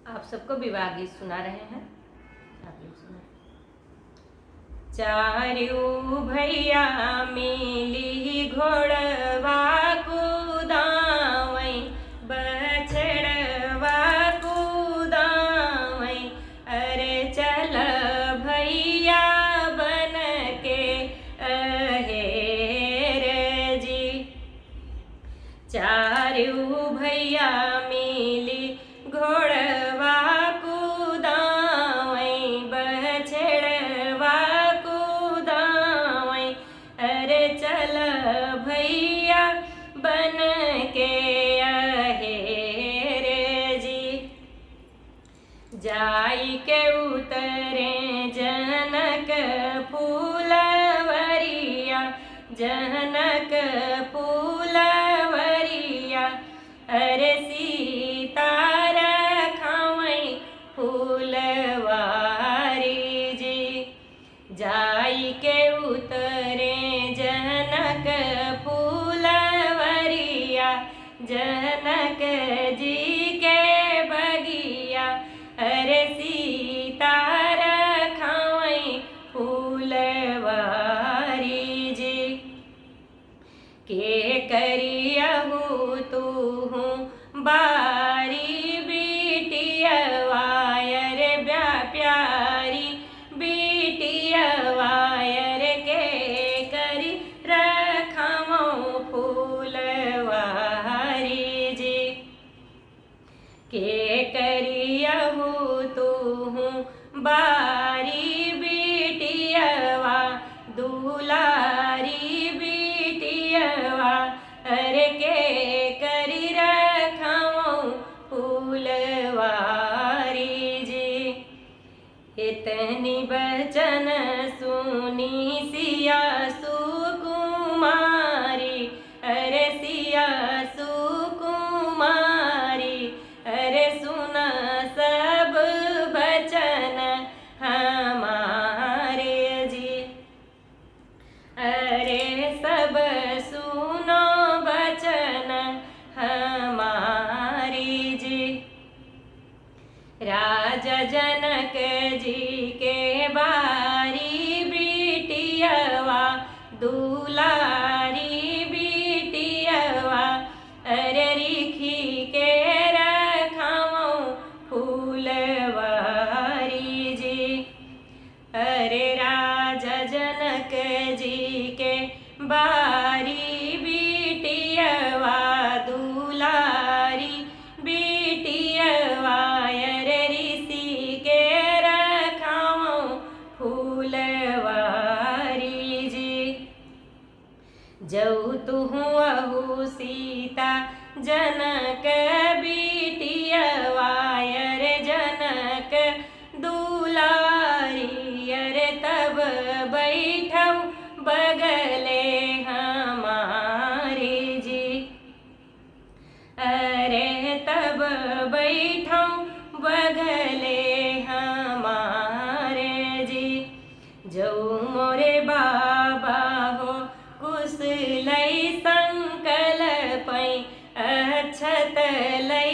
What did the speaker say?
आप सबको विवाह गीत सुना रहे हैं। आप लोग सुना। चारू भैया मिली घोड़वा कुदावै, बछड़वा कुदावै, अरे चल भैया बन के अहेर जी। चारू भैया मिली घोड़वा कुदावै, बछड़वा कुदावै, अरे चल भैया बन के अहेर जी। जाई के उतरे जनक फूलवरिया, जनक फूलवरिया, अरे सीता रखावै फूलवारी जी। जाई के उतरे जनक फूलवरिया, जनक जी के बगिया, अरे सीता रखावै फूलवारी जी। के करियहु तूहू बारी बिटियवा, अरे प्यारी बिटियवा, अरे के करी रखावो फूलवारी जी। के करियहु तूहू बारी बिटियवा, दुलारी बिटियवा, अरे के करी रखावो फूलवारी जी। इतनी बचन सुनी सिया सुकुमारी, अरे सिया सुकुमारी, अरे सुना सब बचन हमारे जी। अरे सब सुनो बचन हमारी जी। राजा जनक जी के बारी बिटियवा, दुलारी बिटियवा, अरे रिखी के रखावो फूलवारी जी। अरे राजा जनक जी के बारी बिटियवा, दुलारी बिटियवा, अरे ऋषि के रखावो फूलवारी जी। जऊ तुहु अहु सीता जनक बिटियवा, अरे जनक दुलारी, अरे तब बैठऊ बगले हमारी जी। अरे तब बैठऊ बगले हमारे जी। जऊ मोरे बाबा हो कुश लई संकल पै, अक्षत लई